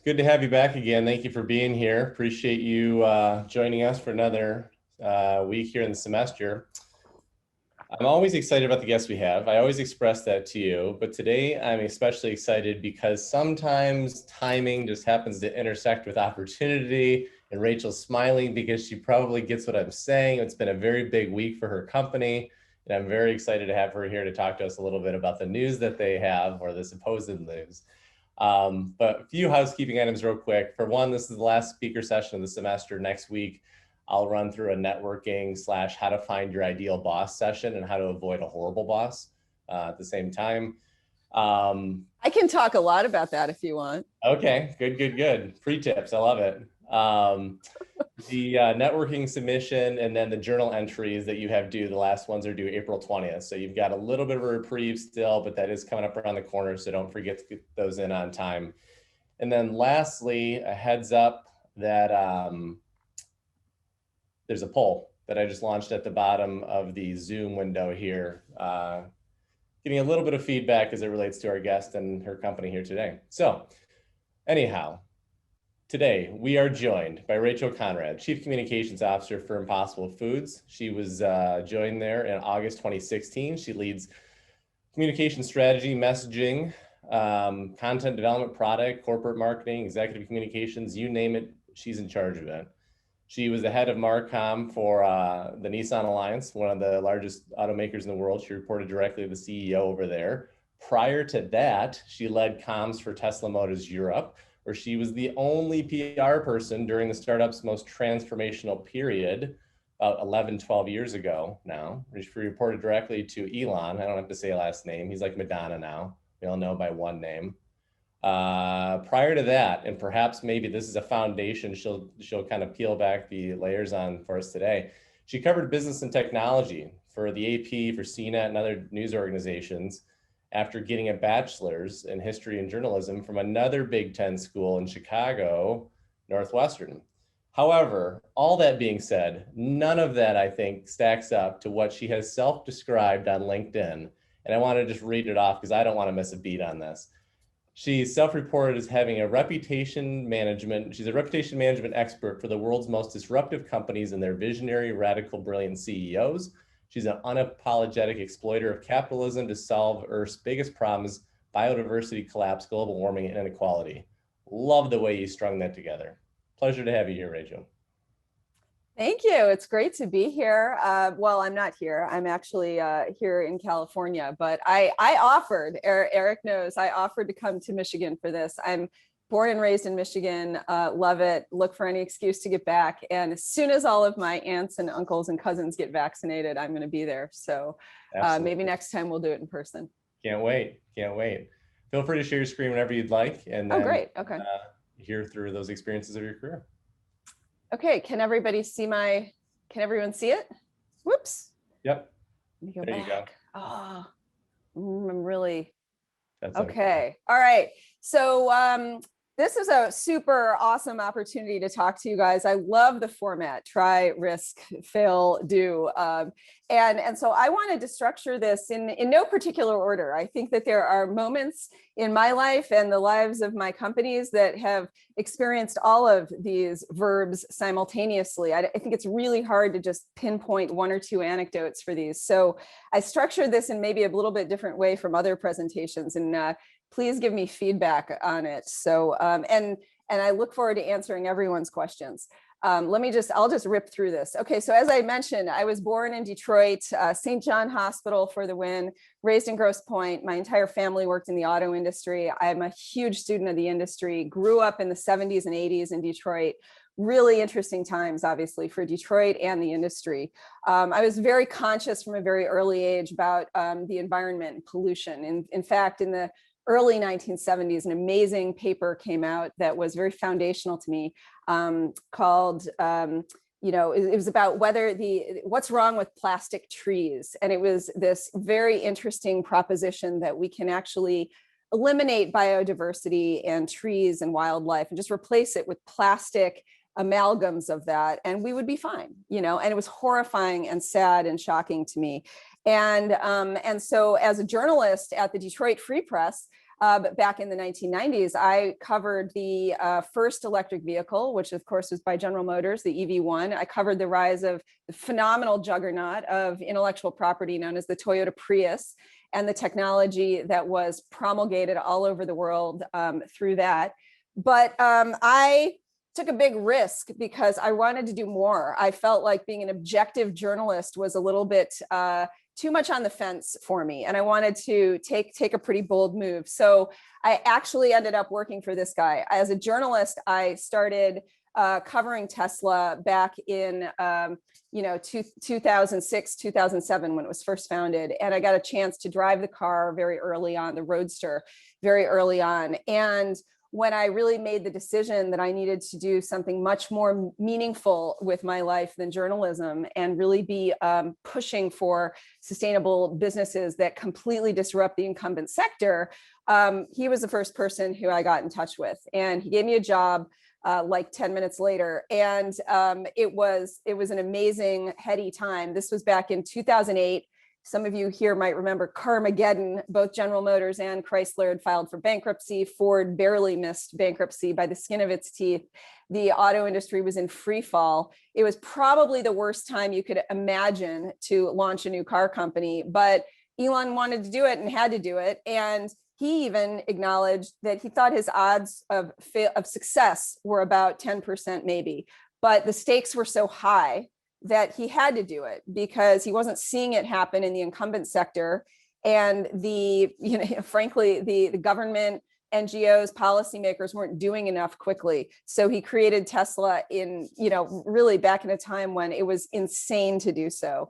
Good to have you back again. Thank you for being here. Appreciate you joining us for another week here in the semester. I'm always excited about the guests we have. I always express that to you, but today I'm especially excited because sometimes timing just happens to intersect with opportunity, and Rachel's smiling because she probably gets what I'm saying. It's been a very big week for her company, and I'm very excited to have her here to talk to us a little bit about the news that they have, or the supposed news. But a few housekeeping items real quick. For one, this is the last speaker session of the semester. Next week, I'll run through a networking / how to find your ideal boss session and how to avoid a horrible boss at the same time. I can talk a lot about that if you want. Okay, good. Free tips, I love it. The networking submission and then the journal entries that you have due, the last ones are due April 20th. So you've got a little bit of a reprieve still, but that is coming up around the corner. So don't forget to get those in on time. And then lastly, a heads up that there's a poll that I just launched at the bottom of the Zoom window here, getting a little bit of feedback as it relates to our guest and her company here today. So anyhow, today, we are joined by Rachel Conrad, Chief Communications Officer for Impossible Foods. She was joined there in August 2016. She leads communication strategy, messaging, content development, product, corporate marketing, executive communications, you name it, she's in charge of it. She was the head of Marcom for the Nissan Alliance, one of the largest automakers in the world. She reported directly to the CEO over there. Prior to that, she led comms for Tesla Motors Europe, where she was the only PR person during the startup's most transformational period, about 11, 12 years ago now. She reported directly to Elon. I don't have to say a last name. He's like Madonna now. We all know by one name. Prior to that, and perhaps maybe this is a foundation she'll kind of peel back the layers on for us today. She covered business and technology for the AP, for CNET, and other news organizations after getting a bachelor's in history and journalism from another Big Ten school in Chicago, Northwestern. However, all that being said, none of that, I think, stacks up to what she has self-described on LinkedIn. And I want to just read it off because I don't want to miss a beat on this. She's self-reported as having she's a reputation management expert for the world's most disruptive companies and their visionary, radical, brilliant CEOs. She's an unapologetic exploiter of capitalism to solve Earth's biggest problems: biodiversity collapse, global warming, and inequality. Love the way you strung that together. Pleasure to have you here, Rachel. Thank you. It's great to be here. Well, I'm not here. I'm actually here in California, but I offered, Eric knows, I offered to come to Michigan for this. I'm born and raised in Michigan, love it, look for any excuse to get back. And as soon as all of my aunts and uncles and cousins get vaccinated, I'm going to be there. So maybe next time we'll do it in person. Can't wait. Feel free to share your screen whenever you'd like. And then, great. Okay. Hear through those experiences of your career. Okay, can everybody see can everyone see it? Whoops. Yep. Let me go there back. You go. Oh, I'm really, That's okay. All right. So this is a super awesome opportunity to talk to you guys. I love the format: try, risk, fail, do. And so I wanted to structure this in no particular order. I think that there are moments in my life and the lives of my companies that have experienced all of these verbs simultaneously. I think it's really hard to just pinpoint one or two anecdotes for these. So I structured this in maybe a little bit different way from other presentations, and please give me feedback on it. So, and I look forward to answering everyone's questions. I'll just rip through this. Okay, so as I mentioned, I was born in Detroit, St. John Hospital for the win, raised in Grosse Pointe. My entire family worked in the auto industry. I'm a huge student of the industry, grew up in the 70s and 80s in Detroit. Really interesting times, obviously, for Detroit and the industry. I was very conscious from a very early age about the environment and pollution. In fact, in the early 1970s, an amazing paper came out that was very foundational to me, called, it was about what's wrong with plastic trees. And it was this very interesting proposition that we can actually eliminate biodiversity and trees and wildlife and just replace it with plastic amalgams of that, and we would be fine, and it was horrifying and sad and shocking to me. And so as a journalist at the Detroit Free Press, But back in the 1990s, I covered the first electric vehicle, which of course was by General Motors, the EV1. I covered the rise of the phenomenal juggernaut of intellectual property known as the Toyota Prius, and the technology that was promulgated all over the world through that. But I took a big risk because I wanted to do more. I felt like being an objective journalist was a little bit too much on the fence for me, and I wanted to take a pretty bold move. So I actually ended up working for this guy. As a journalist, I started covering Tesla back in 2006, 2007, when it was first founded. And I got a chance to drive the car very early on, the Roadster, very early on. And when I really made the decision that I needed to do something much more meaningful with my life than journalism, and really be pushing for sustainable businesses that completely disrupt the incumbent sector, he was the first person who I got in touch with. And he gave me a job like 10 minutes later. And it was an amazing, heady time. This was back in 2008. Some of you here might remember Carmageddon. Both General Motors and Chrysler had filed for bankruptcy. Ford barely missed bankruptcy by the skin of its teeth. The auto industry was in free fall. It was probably the worst time you could imagine to launch a new car company, but Elon wanted to do it and had to do it. And he even acknowledged that he thought his odds of success were about 10% maybe, but the stakes were so high that he had to do it because he wasn't seeing it happen in the incumbent sector. And frankly, the government, NGOs, policymakers weren't doing enough quickly. So he created Tesla really back in a time when it was insane to do so.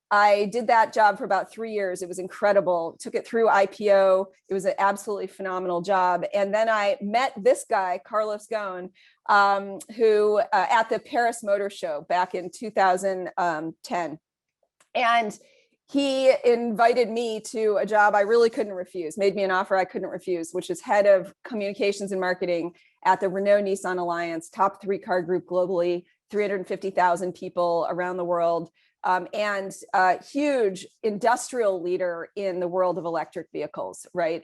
I did that job for about 3 years. It was incredible. Took it through IPO. It was an absolutely phenomenal job. And then I met this guy, Carlos Ghosn, who at the Paris Motor Show back in 2010. And he invited me to a job I really couldn't refuse, made me an offer I couldn't refuse, which is head of communications and marketing at the Renault-Nissan Alliance, top 3 car group globally, 350,000 people around the world. And a huge industrial leader in the world of electric vehicles, right?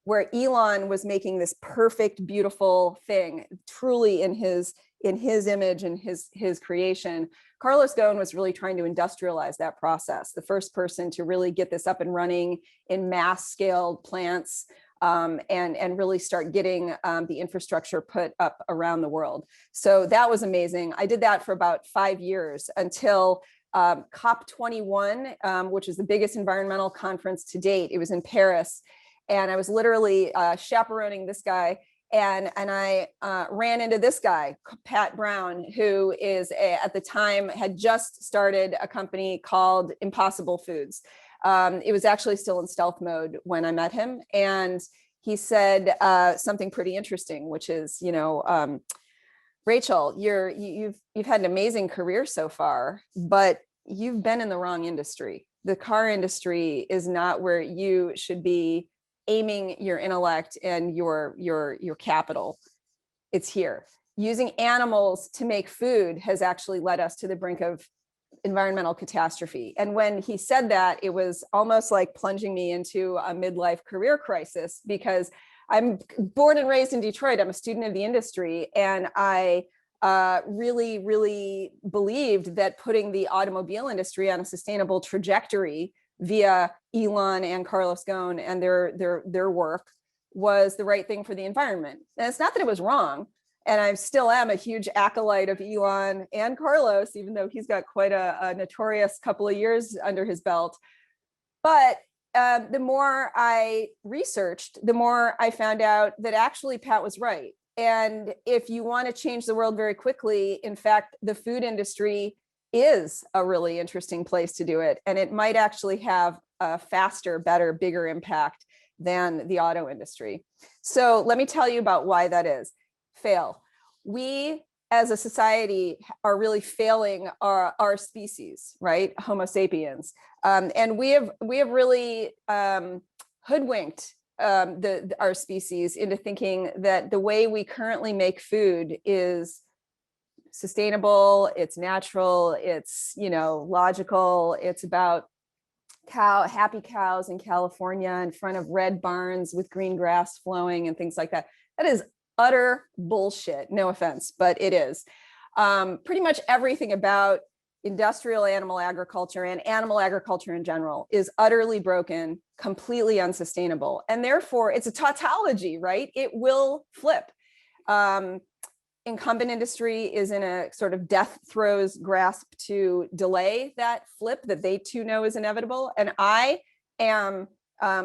Where Elon was making this perfect, beautiful thing, truly in his image and his creation. Carlos Ghosn was really trying to industrialize that process, the first person to really get this up and running in mass scaled plants, and really start getting the infrastructure put up around the world. So that was amazing. I did that for about 5 years until COP21, which is the biggest environmental conference to date. It was in Paris. And I was literally chaperoning this guy. And I ran into this guy, Pat Brown, who at the time had just started a company called Impossible Foods. It was actually still in stealth mode when I met him. And he said something pretty interesting, which is, Rachel, you've had an amazing career so far, but you've been in the wrong industry. The car industry is not where you should be aiming your intellect and your capital. It's here. Using animals to make food has actually led us to the brink of environmental catastrophe. And when he said that, it was almost like plunging me into a midlife career crisis, because I'm born and raised in Detroit. I'm a student of the industry. And I really, really believed that putting the automobile industry on a sustainable trajectory via Elon and Carlos Ghosn and their work was the right thing for the environment. And it's not that it was wrong. And I still am a huge acolyte of Elon and Carlos, even though he's got quite a notorious couple of years under his belt. But the more I researched, the more I found out that actually Pat was right. And if you want to change the world very quickly, in fact, the food industry is a really interesting place to do it. And it might actually have a faster, better, bigger impact than the auto industry. So let me tell you about why that is. Fail. We as a society are really failing our species, right? Homo sapiens. And we have really hoodwinked our species into thinking that the way we currently make food is sustainable, it's natural, it's logical, it's about happy cows in California in front of red barns with green grass flowing and things like that. That is utter bullshit. No offense, but it is. Pretty much everything about industrial animal agriculture and animal agriculture in general is utterly broken, completely unsustainable. And therefore it's a tautology, right? It will flip. Incumbent industry is in a sort of death throes grasp to delay that flip that they too know is inevitable. And I am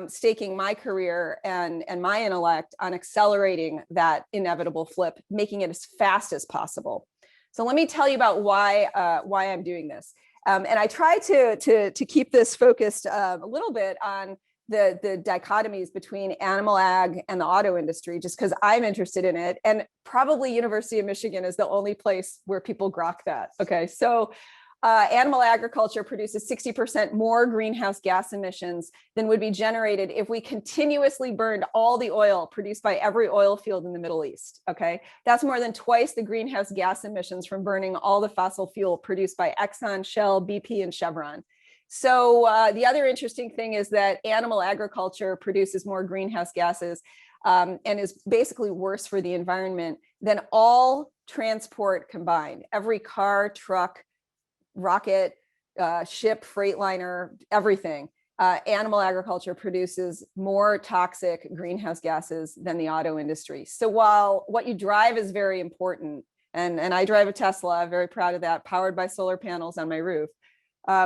staking my career and my intellect on accelerating that inevitable flip, making it as fast as possible. So let me tell you about why I'm doing this. And I try to keep this focused a little bit on the dichotomies between animal ag and the auto industry, just because I'm interested in it. And probably University of Michigan is the only place where people grok that. Okay, so animal agriculture produces 60% more greenhouse gas emissions than would be generated if we continuously burned all the oil produced by every oil field in the Middle East. Okay, that's more than twice the greenhouse gas emissions from burning all the fossil fuel produced by Exxon, Shell, BP, and Chevron. So the other interesting thing is that animal agriculture produces more greenhouse gases and is basically worse for the environment than all transport combined. Every car, truck, rocket, ship, freightliner, everything. Animal agriculture produces more toxic greenhouse gases than the auto industry. So while what you drive is very important, and I drive a Tesla, very proud of that, powered by solar panels on my roof,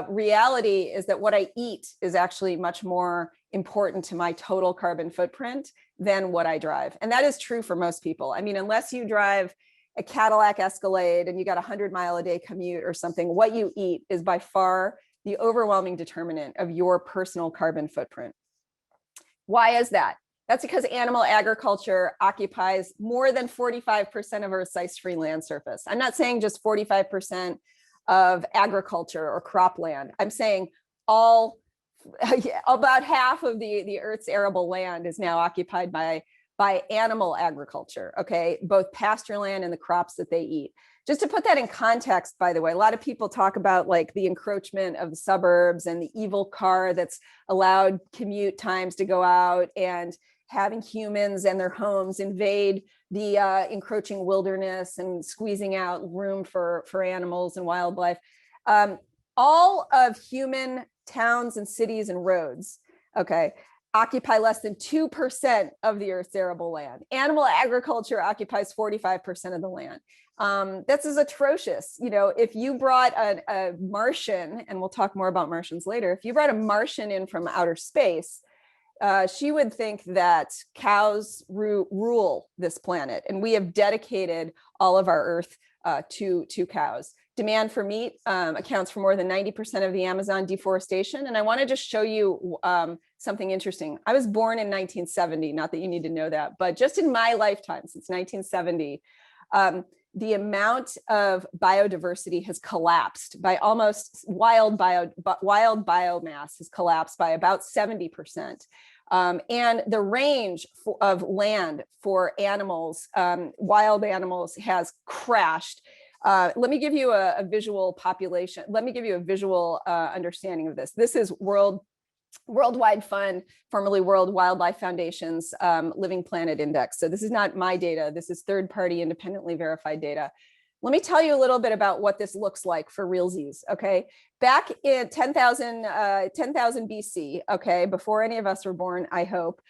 reality is that what I eat is actually much more important to my total carbon footprint than what I drive. And that is true for most people. I mean, unless you drive a Cadillac Escalade and you got a 100-mile-a-day commute or something, what you eat is by far the overwhelming determinant of your personal carbon footprint. Why is that? That's because animal agriculture occupies more than 45% of Earth's ice-free land surface. I'm not saying just 45% of agriculture or cropland. I'm saying about half of the Earth's arable land is now occupied by animal agriculture, okay? Both pasture land and the crops that they eat. Just to put that in context, by the way, a lot of people talk about like the encroachment of the suburbs and the evil car that's allowed commute times to go out and having humans and their homes invade the encroaching wilderness and squeezing out room for animals and wildlife. All of human towns and cities and roads, okay, occupy less than 2% of the Earth's arable land. Animal agriculture occupies 45% of the land. This is atrocious. You know, if you brought a Martian, and we'll talk more about Martians later, if you brought a Martian in from outer space, she would think that cows rule this planet, and we have dedicated all of our Earth to cows. Demand for meat accounts for more than 90% of the Amazon deforestation. And I want to just show you something interesting. I was born in 1970, not that you need to know that, but just in my lifetime, since 1970, the amount of biodiversity has collapsed by almost wild biomass has collapsed by about 70%. And the range of land for animals, wild animals, has crashed. Let me give you a visual population. Let me give you a visual understanding of this. This is Worldwide Fund, formerly World Wildlife Foundation's Living Planet Index. So this is not my data. This is third-party independently verified data. Let me tell you a little bit about what this looks like for realsies, okay? Back in 10,000 BC, okay, before any of us were born, I hope,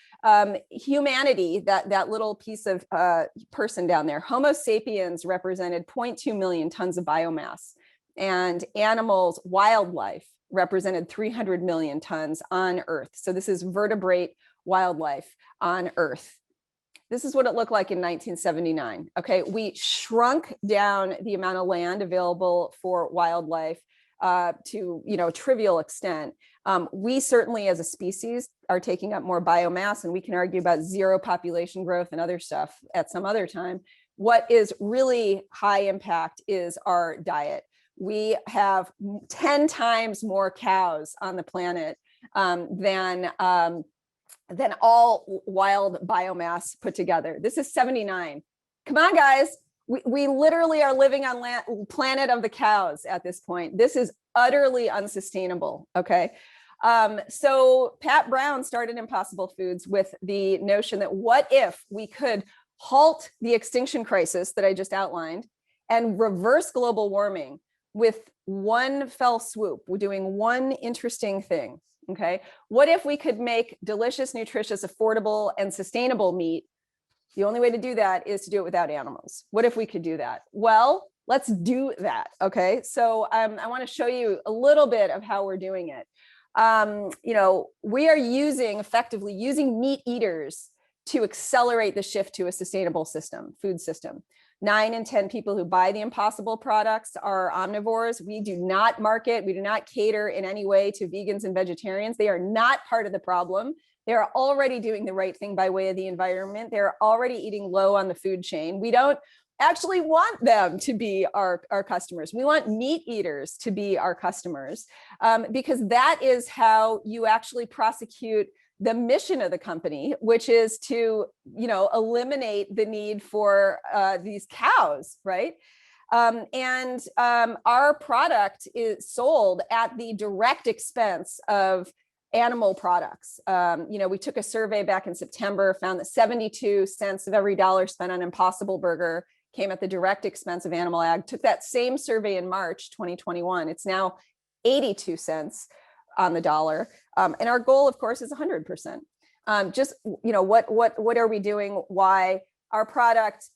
humanity, that little piece of person down there, Homo sapiens represented 0.2 million tons of biomass, and animals, wildlife, represented 300 million tons on Earth. So this is vertebrate wildlife on Earth. This is what it looked like in 1979. Okay, we shrunk down the amount of land available for wildlife to a trivial extent. We certainly as a species are taking up more biomass, and we can argue about zero population growth and other stuff at some other time. What is really high impact is our diet. We have 10 times more cows on the planet than all wild biomass put together. This is 79. Come on, guys. We literally are living on planet of the cows at this point. This is utterly unsustainable, okay? So Pat Brown started Impossible Foods with the notion that what if we could halt the extinction crisis that I just outlined and reverse global warming with one fell swoop? We're doing one interesting thing. Okay. What if we could make delicious, nutritious, affordable, and sustainable meat? The only way to do that is to do it without animals. What if we could do that? Well, let's do that. Okay. So I want to show you a little bit of how we're doing it. We are effectively using meat eaters to accelerate the shift to a sustainable food system. 9 in 10 people who buy the Impossible products are omnivores. We do not cater in any way to vegans and vegetarians. They are not part of the problem. They are already doing the right thing by way of the environment. They're already eating low on the food chain. We don't actually want them to be our customers. We want meat eaters to be our customers, because that is how you actually prosecute the mission of the company, which is to, eliminate the need for these cows, right? Our product is sold at the direct expense of animal products. We took a survey back in September, found that 72 cents of every dollar spent on Impossible Burger came at the direct expense of animal ag. Took that same survey in March 2021. It's now 82 cents on the dollar. And our goal, of course, is 100%. What are we doing? Why? Our product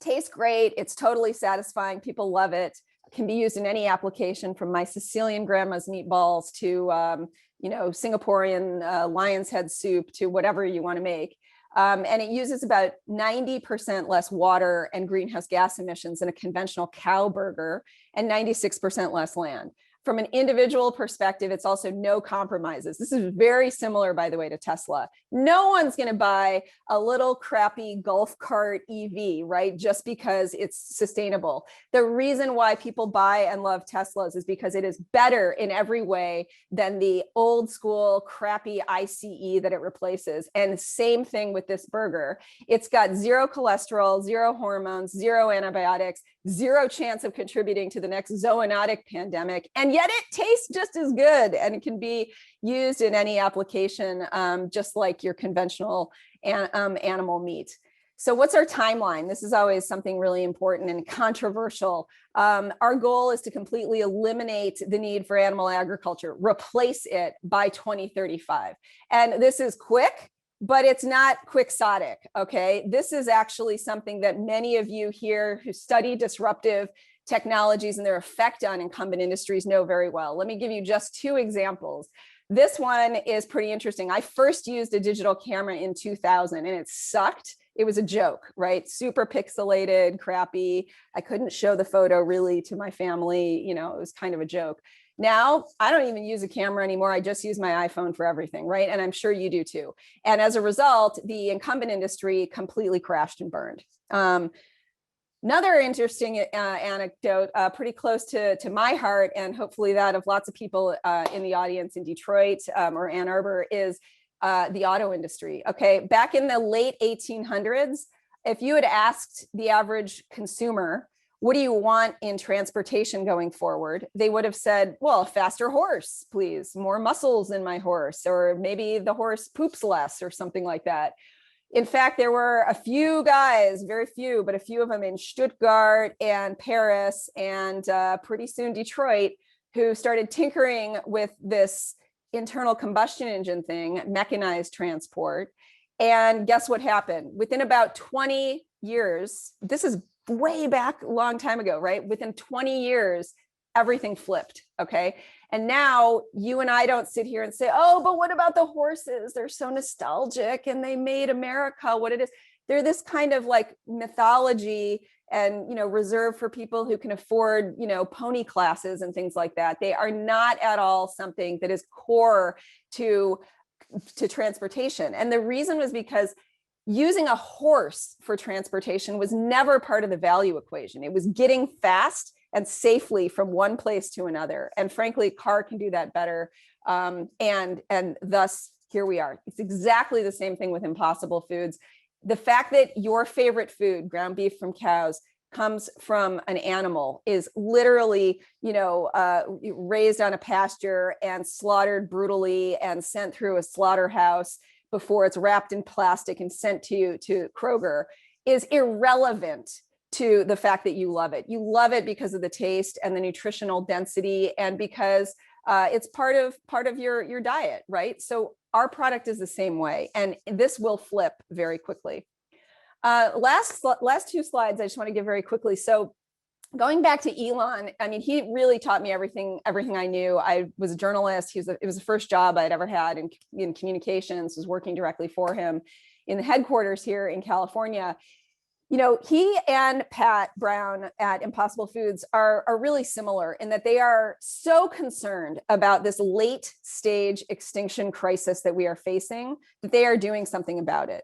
tastes great. It's totally satisfying. People love it. It can be used in any application, from my Sicilian grandma's meatballs to, Singaporean lion's head soup, to whatever you want to make. And it uses about 90% less water and greenhouse gas emissions than a conventional cow burger, and 96% less land. From an individual perspective, it's also no compromises. This is very similar, by the way, to Tesla. No one's going to buy a little crappy golf cart EV, right? Just because it's sustainable. The reason why people buy and love Teslas is because it is better in every way than the old school crappy ICE that it replaces. And same thing with this burger. It's got zero cholesterol, zero hormones, zero antibiotics, zero chance of contributing to the next zoonotic pandemic. And yet it tastes just as good, and it can be used in any application, just like your conventional animal meat. So what's our timeline? This is always something really important and controversial. Our goal is to completely eliminate the need for animal agriculture, replace it by 2035. And this is quick, but it's not quixotic, okay? This is actually something that many of you here who study disruptive technologies and their effect on incumbent industries know very well. Let me give you just 2 examples. This one is pretty interesting. I first used a digital camera in 2000 and it sucked. It was a joke, right? Super pixelated, crappy. I couldn't show the photo really to my family. It was kind of a joke. Now, I don't even use a camera anymore. I just use my iPhone for everything, right? And I'm sure you do too. And as a result, the incumbent industry completely crashed and burned. Another interesting anecdote, pretty close to my heart, and hopefully that of lots of people in the audience in Detroit or Ann Arbor, is the auto industry. Okay, back in the late 1800s, if you had asked the average consumer, what do you want in transportation going forward? They would have said, well, a faster horse, please, more muscles in my horse, or maybe the horse poops less or something like that. In fact, there were a few guys, very few, but a few of them in Stuttgart and Paris and pretty soon Detroit, who started tinkering with this internal combustion engine thing, mechanized transport. And guess what happened? Within about 20 years, this is way back a long time ago, right? Within 20 years, everything flipped, okay? And now you and I don't sit here and say, oh, but what about the horses? They're so nostalgic and they made America what it is. They're this kind of like mythology and, reserved for people who can afford, pony classes and things like that. They are not at all something that is core to transportation. And the reason was because using a horse for transportation was never part of the value equation. It was getting fast and safely from one place to another. And frankly, a car can do that better. And thus, here we are. It's exactly the same thing with Impossible Foods. The fact that your favorite food, ground beef from cows, comes from an animal, is literally, raised on a pasture and slaughtered brutally and sent through a slaughterhouse before it's wrapped in plastic and sent to Kroger, is irrelevant to the fact that you love it. You love it because of the taste and the nutritional density, and because it's part of your diet, right? So our product is the same way, and this will flip very quickly. Last two slides, I just want to give very quickly. So going back to Elon, I mean, he really taught me everything I knew. I was a journalist. It was the first job I'd ever had in communications, was working directly for him in the headquarters here in California. He and Pat Brown at Impossible Foods are really similar in that they are so concerned about this late stage extinction crisis that we are facing, that they are doing something about it.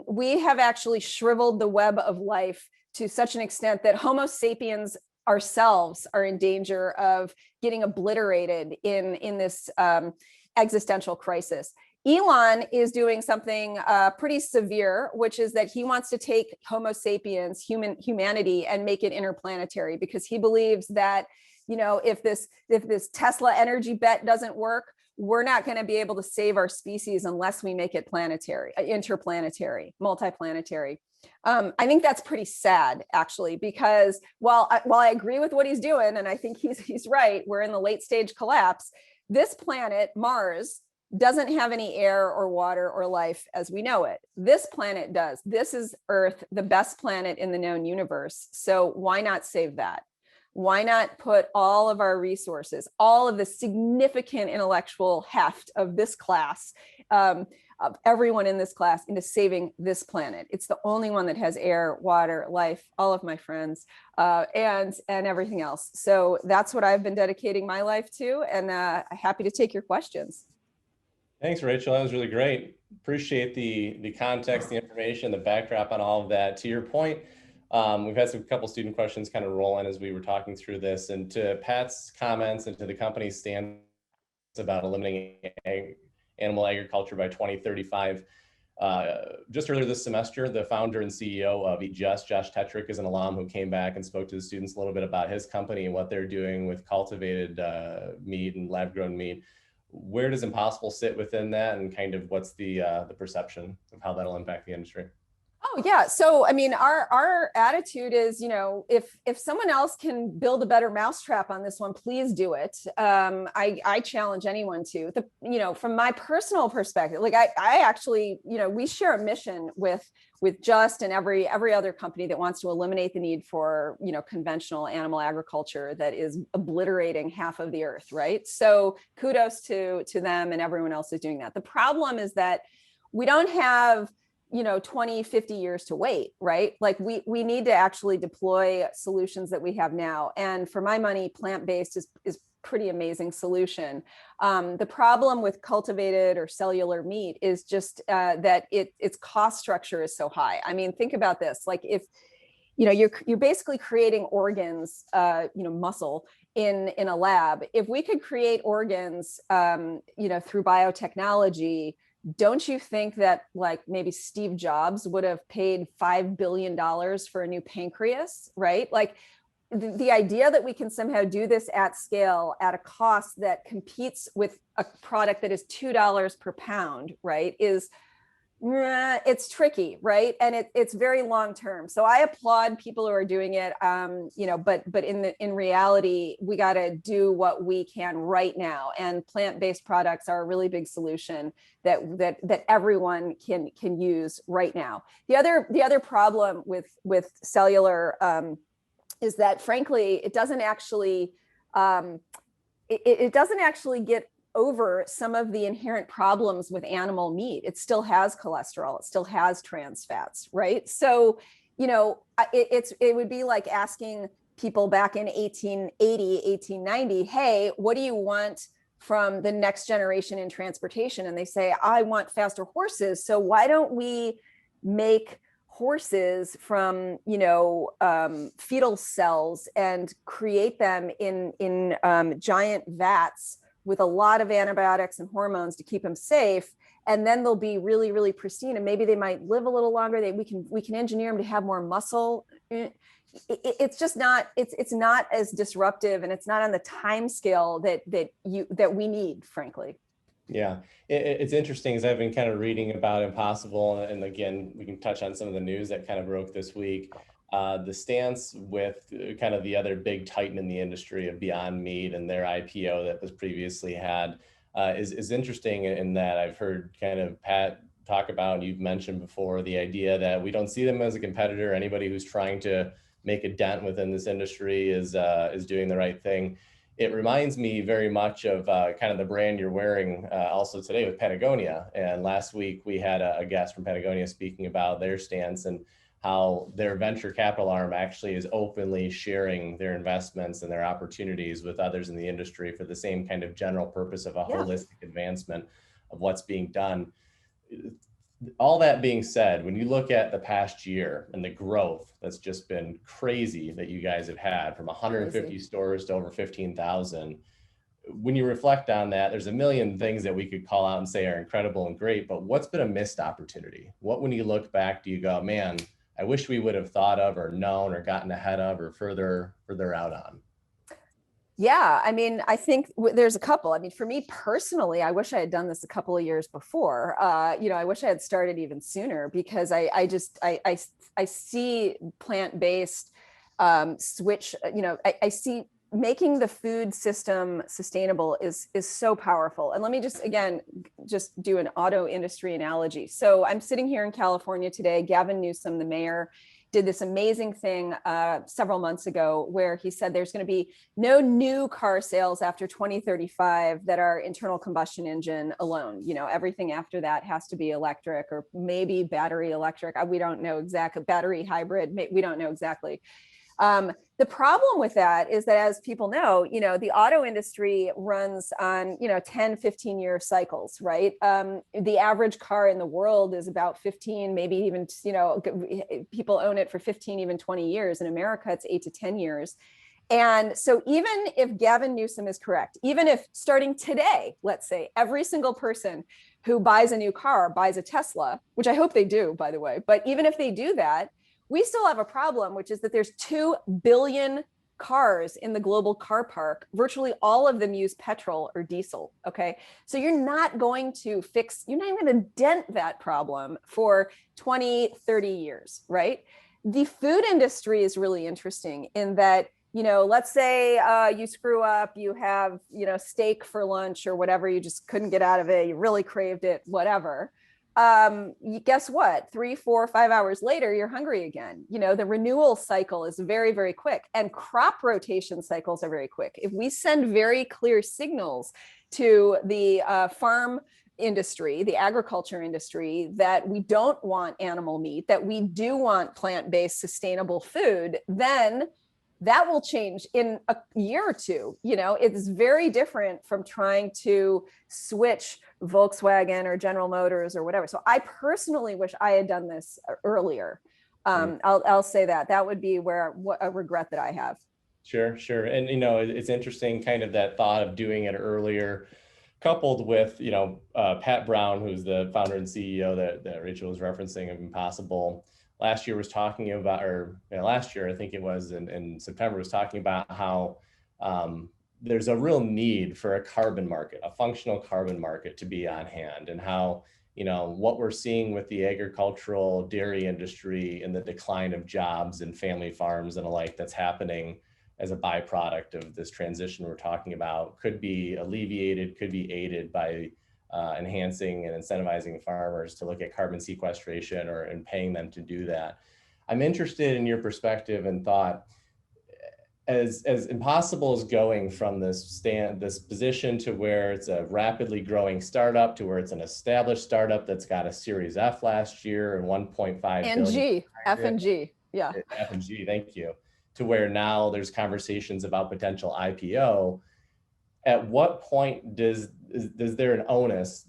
We have actually shriveled the web of life to such an extent that Homo sapiens ourselves are in danger of getting obliterated in this existential crisis. Elon is doing something pretty severe, which is that he wants to take Homo sapiens, humanity, and make it interplanetary, because he believes that, if this Tesla energy bet doesn't work, we're not going to be able to save our species unless we make it planetary, interplanetary, multiplanetary. I think that's pretty sad, actually, because while I agree with what he's doing, and I think he's right, we're in the late stage collapse. This planet, Mars, doesn't have any air or water or life as we know it. This planet does. This is Earth, the best planet in the known universe. So why not save that? Why not put all of our resources, all of the significant intellectual heft of this class, of everyone in this class, into saving this planet? It's the only one that has air, water, life, all of my friends, and everything else. So that's what I've been dedicating my life to, and happy to take your questions. Thanks, Rachel. That was really great. Appreciate the context, the information, the backdrop on all of that. To your point, we've had a couple student questions kind of roll in as we were talking through this, and to Pat's comments and to the company's stance about eliminating animal agriculture by 2035. Just earlier this semester, the founder and CEO of EHour, Josh Tetrick, is an alum who came back and spoke to the students a little bit about his company and what they're doing with cultivated meat and lab-grown meat. Where does Impossible sit within that, and kind of what's the perception of how that'll impact the industry? Oh yeah. So I mean, our attitude is, if someone else can build a better mousetrap on this one, please do it. I challenge anyone to. From my personal perspective, like I actually, we share a mission with Just and every other company that wants to eliminate the need for conventional animal agriculture that is obliterating half of the earth, right? So kudos to them, and everyone else is doing that. The problem is that we don't have 20, 50 years to wait, right? Like we need to actually deploy solutions that we have now. And for my money, plant-based is pretty amazing solution. The problem with cultivated or cellular meat is just that its cost structure is so high. I mean, think about this. Like if, you're basically creating organs, muscle in a lab. If we could create organs, through biotechnology, don't you think that like maybe Steve Jobs would have paid $5 billion for a new pancreas, right? Like the idea that we can somehow do this at scale at a cost that competes with a product that is $2 per pound, right, is it's tricky, right? And it's very long term. So I applaud people who are doing it, but in reality, we got to do what we can right now. And plant-based products are a really big solution that everyone can use right now. The other problem with cellular is that, frankly, it doesn't actually get over some of the inherent problems with animal meat. It still has cholesterol, it still has trans fats, right? So, it would be like asking people back in 1880, 1890, hey, what do you want from the next generation in transportation? And they say, I want faster horses. So why don't we make horses from, fetal cells and create them in giant vats with a lot of antibiotics and hormones to keep them safe, and then they'll be really, really pristine, and maybe they might live a little longer. We can engineer them to have more muscle, it's just not, it's not as disruptive, and it's not on the time scale that we need, frankly. Yeah, it's interesting as I've been kind of reading about Impossible, and again, we can touch on some of the news that kind of broke this week. The stance with kind of the other big titan in the industry of Beyond Meat and their IPO that was previously had is interesting in that I've heard kind of Pat talk about, and you've mentioned before, the idea that we don't see them as a competitor. Anybody who's trying to make a dent within this industry is doing the right thing. It reminds me very much of kind of the brand you're wearing also today with Patagonia. And last week we had a guest from Patagonia speaking about their stance and how their venture capital arm actually is openly sharing their investments and their opportunities with others in the industry for the same kind of general purpose of a holistic advancement of what's being done. All that being said, when you look at the past year and the growth that's just been crazy that you guys have had from 150 stores to over 15,000, when you reflect on that, there's a million things that we could call out and say are incredible and great, but what's been a missed opportunity? What, when you look back, do you go, man, I wish we would have thought of or known or gotten ahead of or further out on? Yeah, I mean, I think there's a couple. I mean, for me personally, I wish I had done this a couple of years before. You know, I wish I had started even sooner, because I see plant-based switch. You know, I see making the food system sustainable is so powerful. And let me just do an auto industry analogy. So I'm sitting here in California today. Gavin Newsom, the mayor, did this amazing thing several months ago where he said there's going to be no new car sales after 2035 that are internal combustion engine alone. You know, everything after that has to be electric, or maybe battery electric. We don't know exactly. Battery hybrid. We don't know exactly. The problem with that is that, as people know, you know, the auto industry runs on, you know, 10, 15-year cycles, right? The average car in the world is about 15, maybe even, you know, people own it for 15, even 20 years. In America, it's 8 to 10 years. And so even if Gavin Newsom is correct, even if starting today, let's say every single person who buys a new car buys a Tesla, which I hope they do, by the way, but even if they do that, we still have a problem, which is that there's 2 billion cars in the global car park. Virtually all of them use petrol or diesel, okay? So you're not going to you're not even going to dent that problem for 20, 30 years, right? The food industry is really interesting in that, you know, let's say you screw up, you have, you know, steak for lunch or whatever, you just couldn't get out of it, you really craved it, whatever. Guess what? 3, 4, 5 hours later, you're hungry again. You know, the renewal cycle is very, very quick, and crop rotation cycles are very quick. If we send very clear signals to the farm industry, the agriculture industry, that we don't want animal meat, that we do want plant-based sustainable food, then that will change in a year or two. You know, it's very different from trying to switch Volkswagen or General Motors or whatever. So I personally wish I had done this earlier. I'll say that would be a regret that I have. Sure. And, you know, it's interesting kind of that thought of doing it earlier, coupled with, you know, Pat Brown, who's the founder and CEO that Rachel was referencing of Impossible, last year was talking about, or last year, I think it was in September, was talking about how there's a real need for a carbon market, a functional carbon market to be on hand, and how, you know, what we're seeing with the agricultural dairy industry and the decline of jobs and family farms and the like that's happening as a byproduct of this transition we're talking about could be alleviated, could be aided by enhancing and incentivizing farmers to look at carbon sequestration and paying them to do that. I'm interested in your perspective and thought, as Impossible is going from this position to where it's a rapidly growing startup to where it's an established startup that's got a Series F last year and 1.5 billion. F&G, yeah. F&G, thank you. To where now there's conversations about potential IPO. At what point is there an onus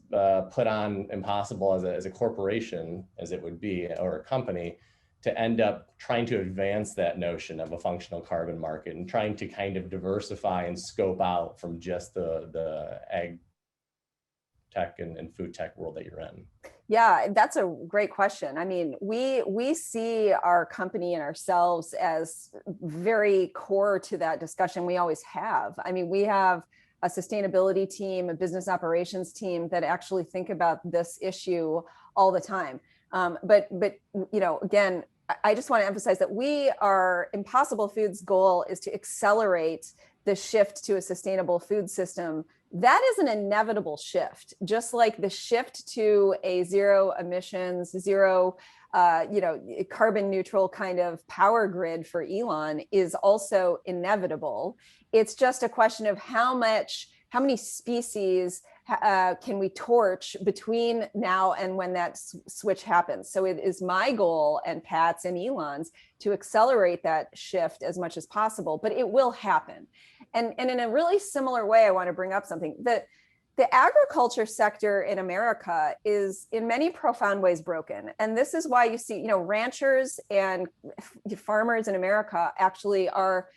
put on Impossible as a corporation, as it would be, or a company, to end up trying to advance that notion of a functional carbon market and trying to kind of diversify and scope out from just the ag tech and food tech world that you're in? Yeah, that's a great question. I mean, we see our company and ourselves as very core to that discussion. We always have. I mean, we have a sustainability team, a business operations team that actually think about this issue all the time. But again, I just want to emphasize that Impossible Foods' goal is to accelerate the shift to a sustainable food system. That is an inevitable shift, just like the shift to a zero emissions, zero, carbon neutral kind of power grid for Elon is also inevitable. It's just a question of how many species can we torch between now and when that switch happens. So it is my goal and Pat's and Elon's to accelerate that shift as much as possible, but it will happen. And in a really similar way, I want to bring up something that the agriculture sector in America is in many profound ways broken. And this is why you see, ranchers and farmers in America actually are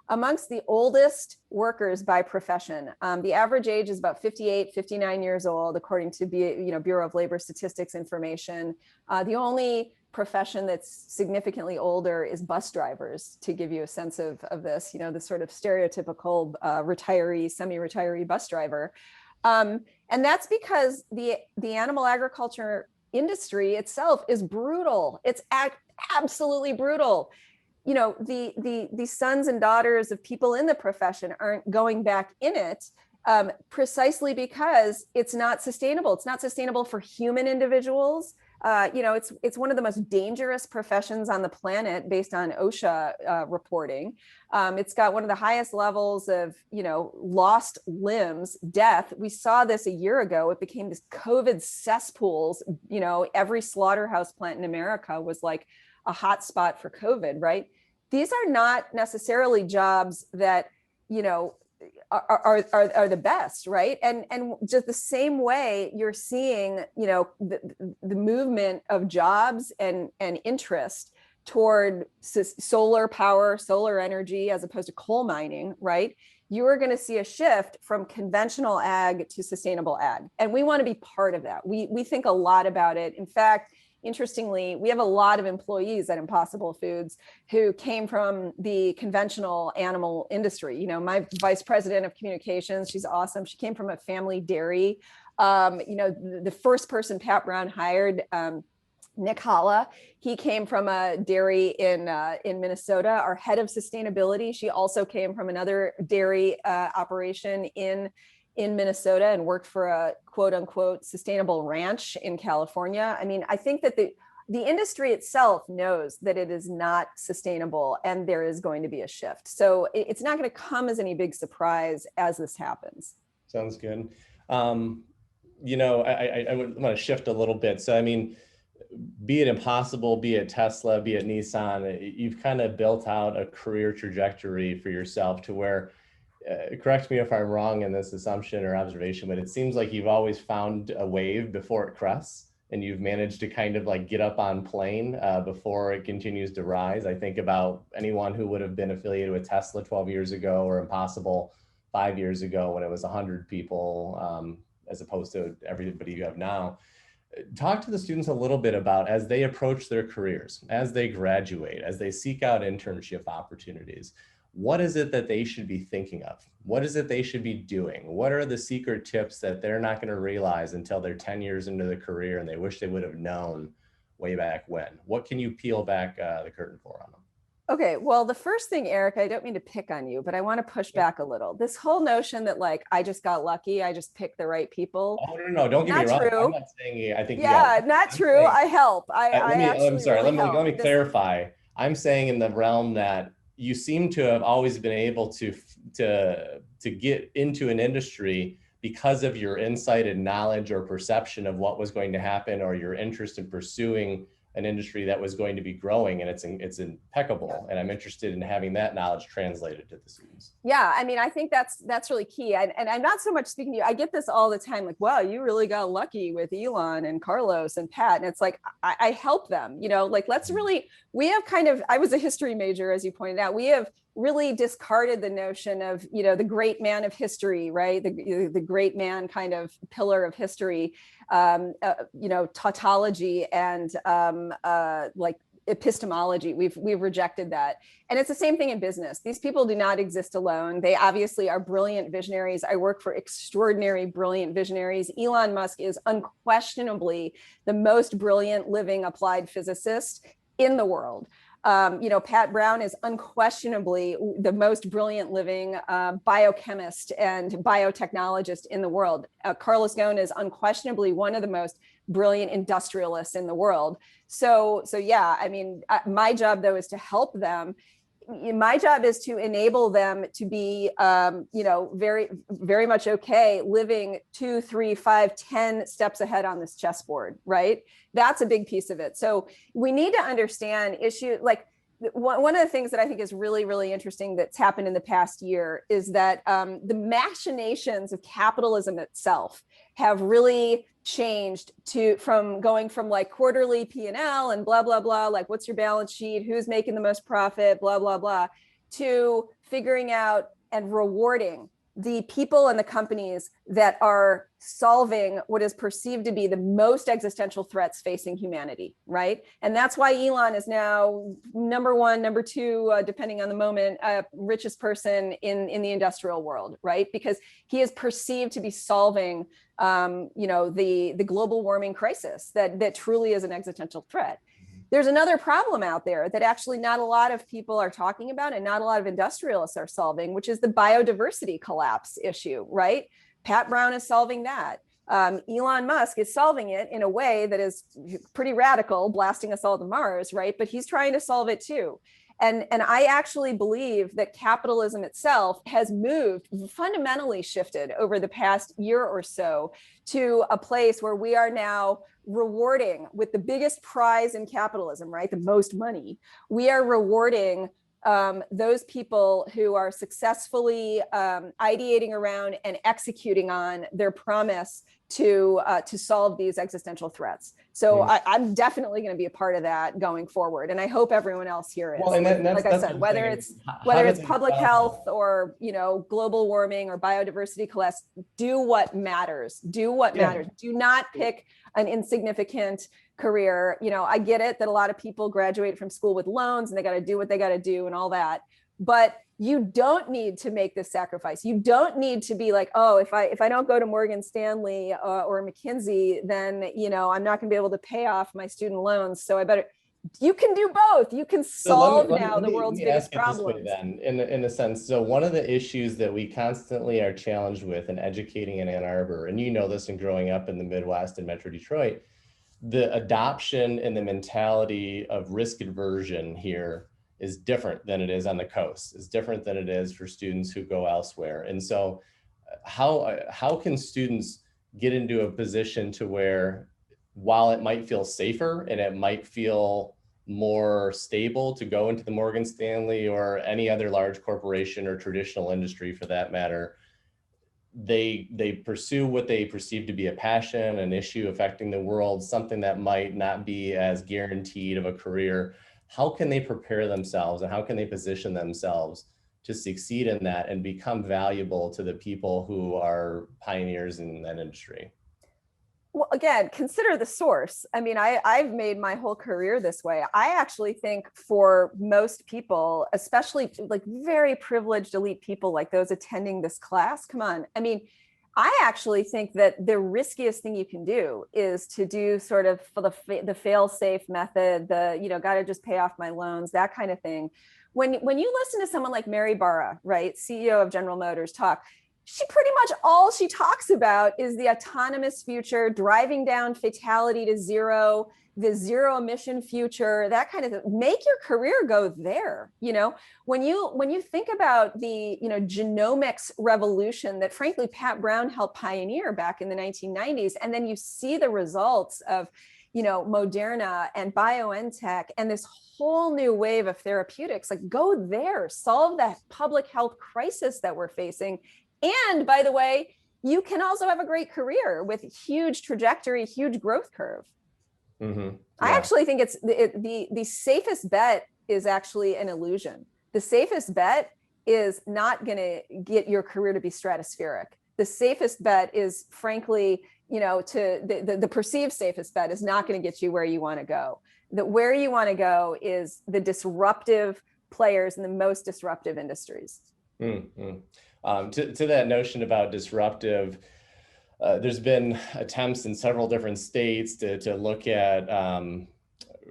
amongst the oldest workers by profession. The average age is about 58, 59 years old, according to Bureau of Labor Statistics information. The only profession that's significantly older is bus drivers, to give you a sense of this, the sort of stereotypical retiree, semi-retiree bus driver. And that's because the animal agriculture industry itself is brutal. It's absolutely brutal. The sons and daughters of people in the profession aren't going back in it precisely because it's not sustainable. It's not sustainable for human individuals. It's one of the most dangerous professions on the planet based on OSHA reporting. It's got one of the highest levels of, lost limbs, death. We saw this a year ago. It became this COVID cesspools. Every slaughterhouse plant in America was like a hot spot for COVID, right? These are not necessarily jobs that, are the best, right? And just the same way you're seeing, the movement of jobs and interest toward solar power, solar energy, as opposed to coal mining, right? You are going to see a shift from conventional ag to sustainable ag. And we want to be part of that. We think a lot about it. In fact, interestingly, we have a lot of employees at Impossible Foods who came from the conventional animal industry. My vice president of communications, she's awesome. She came from a family dairy. The first person Pat Brown hired, Nick Holla, he came from a dairy in Minnesota. Our head of sustainability, she also came from another dairy operation in Minnesota and worked for a quote unquote sustainable ranch in California. I mean, I think that the industry itself knows that it is not sustainable and there is going to be a shift. So it's not going to come as any big surprise as this happens. Sounds good. I would want to shift a little bit. So, I mean, be it Impossible, be it Tesla, be it Nissan, you've kind of built out a career trajectory for yourself to where, correct me if I'm wrong in this assumption or observation, but it seems like you've always found a wave before it crests and you've managed to kind of like get up on plane before it continues to rise. I think about anyone who would have been affiliated with Tesla 12 years ago or Impossible 5 years ago when it was 100 people as opposed to everybody you have now. Talk to the students a little bit about, as they approach their careers, as they graduate, as they seek out internship opportunities, what is it that they should be thinking of? What is it they should be doing? What are the secret tips that they're not going to realize until they're 10 years into the career and they wish they would have known way back when? What can you peel back the curtain for on them? Okay, well, the first thing, Eric, I don't mean to pick on you, but I want to push back a little. This whole notion that like, I just got lucky, I just picked the right people. Oh, no, don't get me wrong. True. I'm not saying, I think not true. Saying, I help. I'm sorry, let me clarify. I'm saying in the realm that you seem to have always been able to get into an industry because of your insight and knowledge or perception of what was going to happen, or your interest in pursuing an industry that was going to be growing, and it's impeccable. And I'm interested in having that knowledge translated to the students. Yeah, I mean, I think that's really key. And I'm not so much speaking to you. I get this all the time, like, wow, you really got lucky with Elon and Carlos and Pat. And it's like, I help them, like, let's really, we have kind of, I was a history major, as you pointed out, we have really discarded the notion of, the great man of history, right? The great man kind of pillar of history, tautology and like epistemology. We've rejected that. And it's the same thing in business. These people do not exist alone. They obviously are brilliant visionaries. I work for extraordinary, brilliant visionaries. Elon Musk is unquestionably the most brilliant living applied physicist in the world. Pat Brown is unquestionably the most brilliant living biochemist and biotechnologist in the world. Carlos Ghosn is unquestionably one of the most brilliant industrialists in the world. So yeah, I mean, my job though is to help them. My job is to enable them to be, very, very much okay living 2, 3, 5, 10 steps ahead on this chessboard, right? That's a big piece of it. So we need to understand one of the things that I think is really, really interesting that's happened in the past year is that the machinations of capitalism itself have really changed from going from like quarterly P&L and blah, blah, blah, like what's your balance sheet, who's making the most profit, blah, blah, blah, to figuring out and rewarding the people and the companies that are solving what is perceived to be the most existential threats facing humanity, right? And that's why Elon is now number 1, number 2, depending on the moment, richest person in the industrial world, right? Because he is perceived to be solving, the global warming crisis that truly is an existential threat. There's another problem out there that actually not a lot of people are talking about and not a lot of industrialists are solving, which is the biodiversity collapse issue, right? Pat Brown is solving that. Elon Musk is solving it in a way that is pretty radical, blasting us all to Mars, right? But he's trying to solve it too. And I actually believe that capitalism itself has fundamentally shifted over the past year or so to a place where we are now rewarding with the biggest prize in capitalism, right? The most money. We are rewarding those people who are successfully ideating around and executing on their promise to solve these existential threats. So I'm definitely going to be a part of that going forward, and I hope everyone else here is. Well, and like I said, whether it's public health or global warming or biodiversity collapse, do what matters. Do what matters. Do not pick an insignificant career. I get it that a lot of people graduate from school with loans and they got to do what they got to do and all that, but you don't need to make this sacrifice. You don't need to be like, oh, if I don't go to Morgan Stanley or McKinsey, then I'm not going to be able to pay off my student loans. So I better. You can do both. You can solve the world's biggest problems. Then, in a sense, so one of the issues that we constantly are challenged with in educating in Ann Arbor, and this in growing up in the Midwest and Metro Detroit, the adoption and the mentality of risk aversion here is different than it is on the coast. It's different than it is for students who go elsewhere. And so how can students get into a position to where, while it might feel safer and it might feel more stable to go into the Morgan Stanley or any other large corporation or traditional industry for that matter, they pursue what they perceive to be a passion, an issue affecting the world, something that might not be as guaranteed of a career? How can they prepare themselves and how can they position themselves to succeed in that and become valuable to the people who are pioneers in that industry? Well, again, consider the source. I mean, I've made my whole career this way. I actually think for most people, especially like very privileged elite people like those attending this class, come on. I mean, I actually think that the riskiest thing you can do is to do sort of for the fail-safe method, got to just pay off my loans, that kind of thing. When you listen to someone like Mary Barra, right, CEO of General Motors, talk, she pretty much all she talks about is the autonomous future, driving down fatality to zero, the zero emission future, that kind of thing. Make your career go there. When you think about the genomics revolution that frankly Pat Brown helped pioneer back in the 1990s, and then you see the results of Moderna and BioNTech and this whole new wave of therapeutics, like go there, solve that public health crisis that we're facing. And by the way, you can also have a great career with huge trajectory, huge growth curve. Mm-hmm. Yeah. I actually think it's the safest bet is actually an illusion. The safest bet is not going to get your career to be stratospheric. The safest bet is, frankly, the perceived safest bet is not going to get you where you want to go. Where you want to go is the disruptive players in the most disruptive industries. Mm-hmm. To that notion about disruptive, there's been attempts in several different states to look at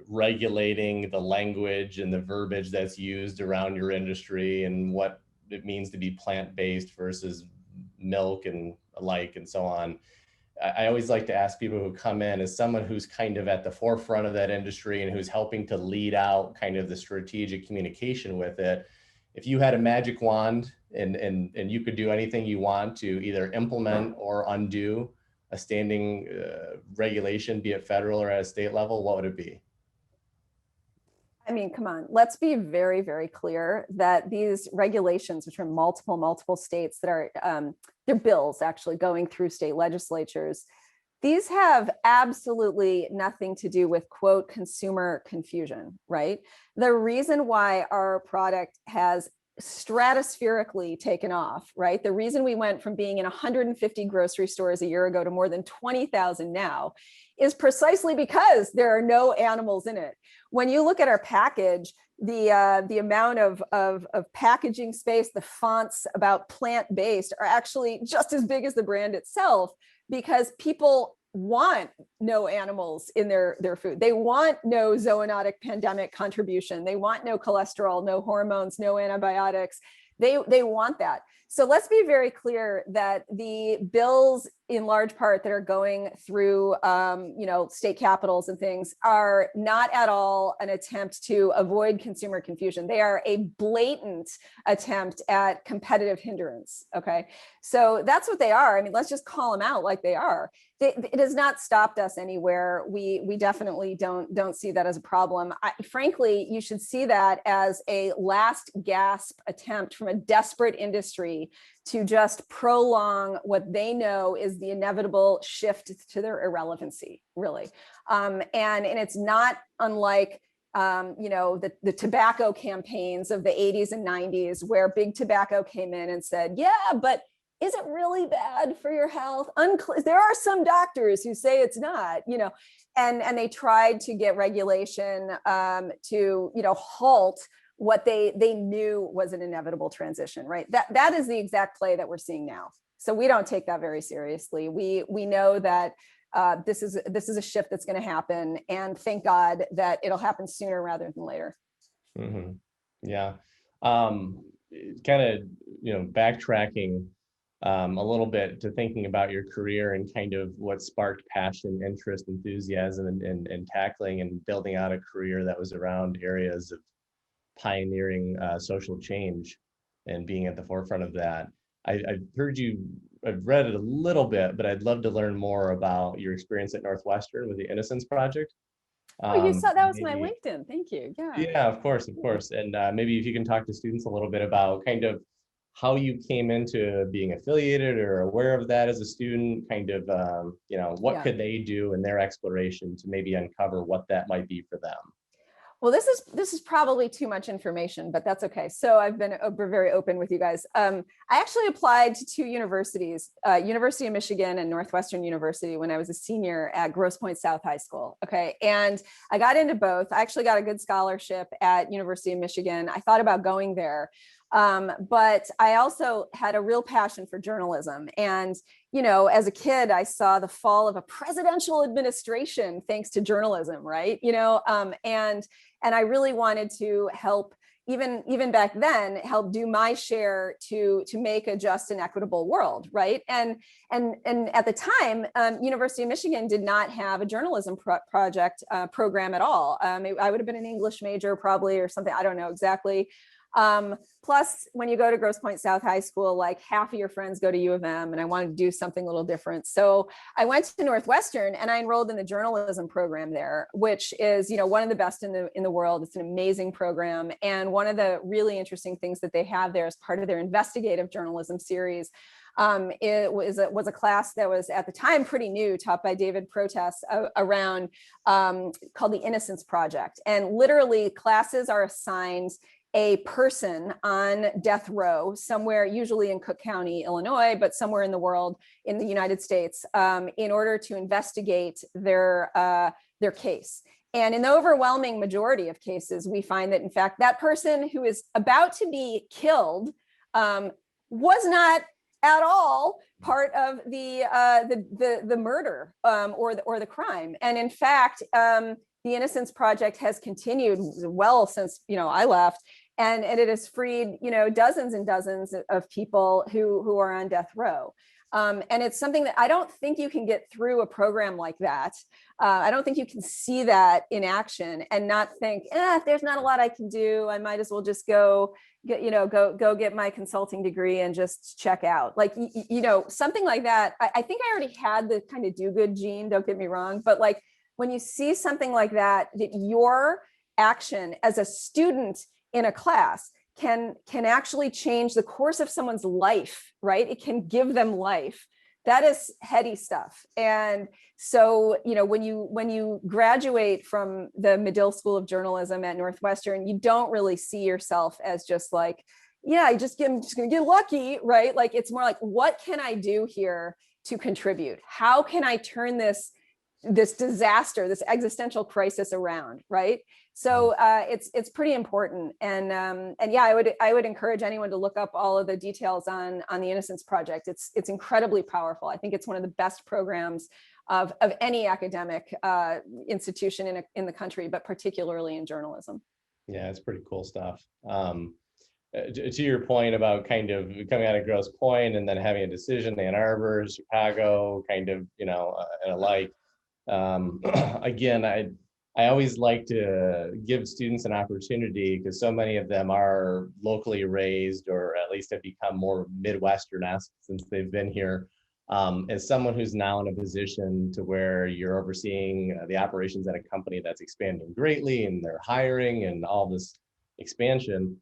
regulating the language and the verbiage that's used around your industry and what it means to be plant-based versus milk and alike and so on. I always like to ask people who come in, as someone who's kind of at the forefront of that industry and who's helping to lead out kind of the strategic communication with it, if you had a magic wand and you could do anything you want to either implement or undo a standing regulation, be it federal or at a state level, what would it be? I mean, come on, let's be very, very clear that these regulations, which are multiple states that are, they're bills actually going through state legislatures, these have absolutely nothing to do with, quote, consumer confusion, right? The reason why our product has stratospherically taken off, right? The reason we went from being in 150 grocery stores a year ago to more than 20,000 now is precisely because there are no animals in it. When you look at our package, the amount of packaging space, the fonts about plant-based are actually just as big as the brand itself, because people want no animals in their food. They want no zoonotic pandemic contribution. They want no cholesterol, no hormones, no antibiotics. They want that. So let's be very clear that the bills, in large part, that are going through, state capitals and things, are not at all an attempt to avoid consumer confusion. They are a blatant attempt at competitive hindrance. Okay, so that's what they are. I mean, let's just call them out like they are. It has not stopped us anywhere. We definitely don't see that as a problem. Frankly, you should see that as a last gasp attempt from a desperate industry to just prolong what they know is the inevitable shift to their irrelevancy, really. And it's not unlike the tobacco campaigns of the 80s and 90s, where big tobacco came in and said, yeah, but is it really bad for your health? There are some doctors who say it's not, and they tried to get regulation to, halt what they knew was an inevitable transition, right? That is the exact play that we're seeing now. So we don't take that very seriously. We know that this is a shift that's going to happen, and thank God that it'll happen sooner rather than later. Mm-hmm. Yeah. Kind of, backtracking a little bit to thinking about your career and kind of what sparked passion, interest, enthusiasm, and tackling and building out a career that was around areas of pioneering social change and being at the forefront of that. I've read it a little bit, but I'd love to learn more about your experience at Northwestern with the Innocence Project. Oh, you saw that was my LinkedIn. Thank you. Yeah. Yeah, of course. And maybe if you can talk to students a little bit about kind of how you came into being affiliated or aware of that as a student, kind of, what could they do in their exploration to maybe uncover what that might be for them? Well, this is probably too much information, but that's okay. So I've been very open with you guys. I actually applied to two universities, University of Michigan and Northwestern University, when I was a senior at Grosse Pointe South High School. Okay, and I got into both. I actually got a good scholarship at University of Michigan. I thought about going there. But I also had a real passion for journalism. And, as a kid, I saw the fall of a presidential administration thanks to journalism, right? And I really wanted to help, even back then, help do my share to make a just and equitable world, right? And at the time, University of Michigan did not have a journalism program at all. I would have been an English major probably, or something, I don't know exactly. Plus, when you go to Grosse Pointe South High School, like half of your friends go to U of M, and I wanted to do something a little different. So I went to Northwestern and I enrolled in the journalism program there, which is, one of the best in the world. It's an amazing program. And one of the really interesting things that they have there as part of their investigative journalism series, it was a class that was at the time pretty new, taught by David Protas, around called the Innocence Project. And literally classes are assigned a person on death row somewhere, usually in Cook County, Illinois, but somewhere in the world, in the United States, in order to investigate their case. And in the overwhelming majority of cases, we find that, in fact, that person who is about to be killed was not at all part of the murder or the crime. And in fact, the Innocence Project has continued well since I left, and it has freed dozens and dozens of people who are on death row. And it's something that I don't think you can get through a program like that. I don't think you can see that in action and not think, there's not a lot I can do. I might as well just go get my consulting degree and just check out. Like, something like that. I think I already had the kind of do-good gene, don't get me wrong, but like when you see something like that, that your action as a student in a class can actually change the course of someone's life, right? It can give them life. That is heady stuff. And so, when you graduate from the Medill School of Journalism at Northwestern, you don't really see yourself as just like, I'm just gonna get lucky, right? Like, it's more like, what can I do here to contribute? How can I turn this disaster, this existential crisis around, right? So it's pretty important, and yeah, I would encourage anyone to look up all of the details on the Innocence Project. It's incredibly powerful. I think it's one of the best programs of any academic institution in the country, but particularly in journalism. Yeah, it's pretty cool stuff. To your point about kind of coming out of Grosse Pointe and then having a decision, Ann Arbor, Chicago, kind of, and alike. Again, I always like to give students an opportunity, because so many of them are locally raised, or at least have become more Midwestern-esque since they've been here. As someone who's now in a position to where you're overseeing the operations at a company that's expanding greatly and they're hiring and all this expansion,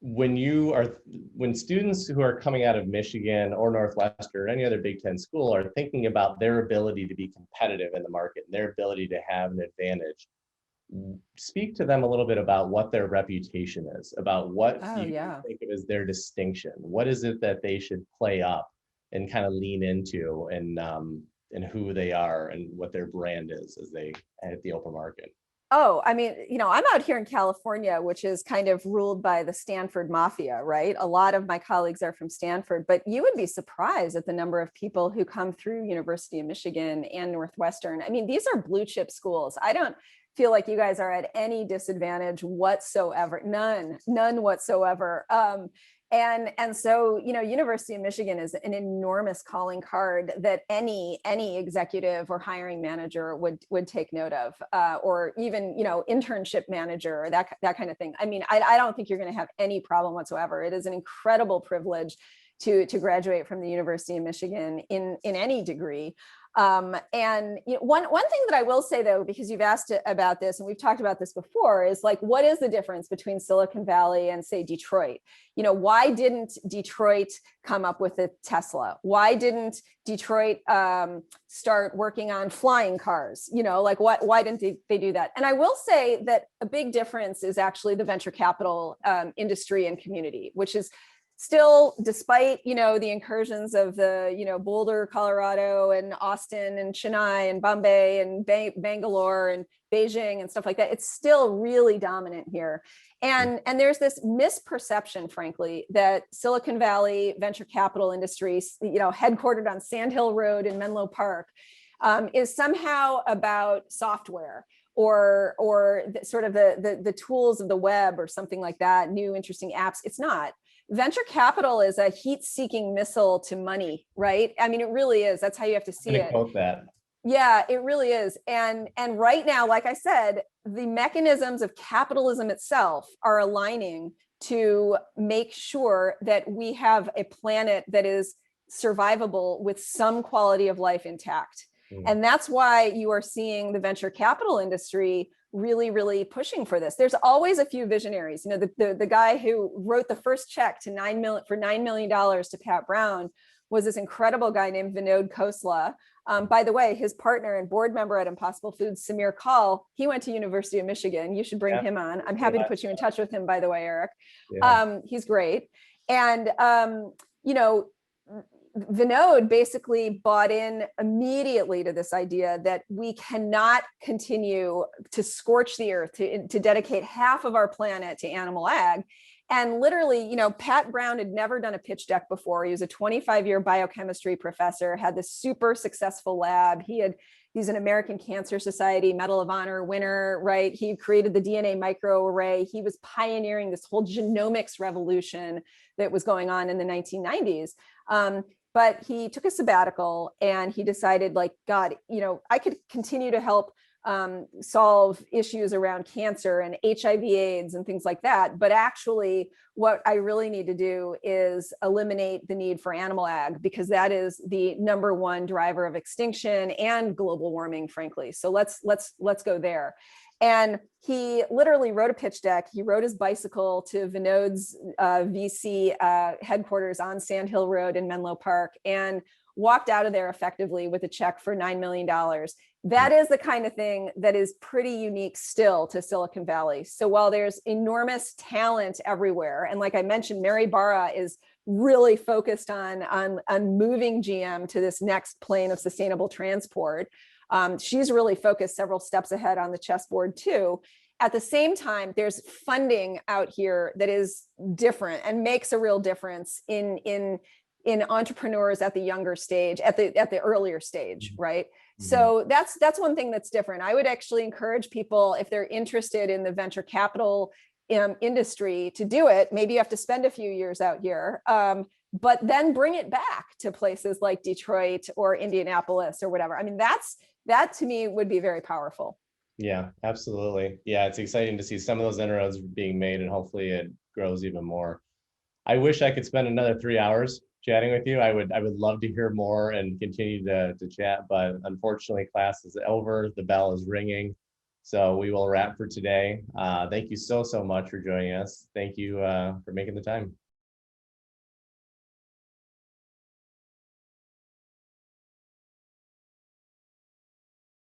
when students who are coming out of Michigan or Northwestern or any other Big Ten school are thinking about their ability to be competitive in the market and their ability to have an advantage, speak to them a little bit about what their reputation is, about what you think of as their distinction. What is it that they should play up and kind of lean into, and who they are and what their brand is as they hit the open market? Oh, I mean, I'm out here in California, which is kind of ruled by the Stanford mafia, right? A lot of my colleagues are from Stanford, but you would be surprised at the number of people who come through University of Michigan and Northwestern. I mean, these are blue chip schools. I don't feel like you guys are at any disadvantage whatsoever, none whatsoever. And so, University of Michigan is an enormous calling card that any executive or hiring manager would take note of, or even, internship manager, or that kind of thing. I mean, I don't think you're going to have any problem whatsoever. It is an incredible privilege to graduate from the University of Michigan in any degree. And one thing that I will say, though, because you've asked about this and we've talked about this before, is like, what is the difference between Silicon Valley and, say, Detroit? Why didn't Detroit come up with a Tesla? Why didn't Detroit start working on flying cars? Why didn't they do that? And I will say that a big difference is actually the venture capital industry and community, which is still, despite, the incursions of the, Boulder, Colorado, and Austin, and Chennai, and Bombay, and Bangalore, and Beijing, and stuff like that, it's still really dominant here. And there's this misperception, frankly, that Silicon Valley venture capital industry, headquartered on Sand Hill Road in Menlo Park, is somehow about software, or sort of the tools of the web, or something like that, new interesting apps. It's not. Venture capital is a heat-seeking missile to money, right? I mean, it really is. That's how you have to see it. Quote that. Yeah, it really is. And right now, like I said, the mechanisms of capitalism itself are aligning to make sure that we have a planet that is survivable with some quality of life intact. And that's why you are seeing the venture capital industry really, really pushing for this. There's always a few visionaries. The guy who wrote the first check to $9 million to Pat Brown was this incredible guy named Vinod Khosla. By the way, his partner and board member at Impossible Foods, Samir Kaul, he went to University of Michigan. You should bring him on. I'm happy to put you in touch with him, by the way, Eric. He's great. And, you know, Vinod basically bought in immediately to this idea that we cannot continue to scorch the earth, to dedicate half of our planet to animal ag. And literally, you know, Pat Brown had never done a pitch deck before. He was a 25-year biochemistry professor, had this super successful lab. He's an American Cancer Society Medal of Honor winner, right? He created the DNA microarray. He was pioneering this whole genomics revolution that was going on in the 1990s. But he took a sabbatical and he decided, like, God, you know, I could continue to help solve issues around cancer and HIV/AIDS and things like that. But actually, what I really need to do is eliminate the need for animal ag, because that is the #1 driver of extinction and global warming, frankly. So let's go there. And he literally wrote a pitch deck. He rode his bicycle to Vinod's VC headquarters on Sand Hill Road in Menlo Park and walked out of there effectively with a check for $9 million. That is the kind of thing that is pretty unique still to Silicon Valley. So while there's enormous talent everywhere, and like I mentioned, Mary Barra is really focused on moving GM to this next plane of sustainable transport. She's really focused several steps ahead on the chessboard too. At the same time, there's funding out here that is different and makes a real difference in entrepreneurs at the younger stage, at the earlier stage, right? Mm-hmm. So that's one thing that's different. I would actually encourage people, if they're interested in the venture capital industry, to do it. Maybe you have to spend a few years out here, but then bring it back to places like Detroit or Indianapolis or whatever. I mean, that to me would be very powerful. Yeah, absolutely. Yeah, it's exciting to see some of those inroads being made, and hopefully it grows even more. I wish I could spend another 3 hours chatting with you. I would love to hear more and continue to chat, but unfortunately class is over. The bell is ringing. So we will wrap for today. Thank you so much for joining us. Thank you for making the time.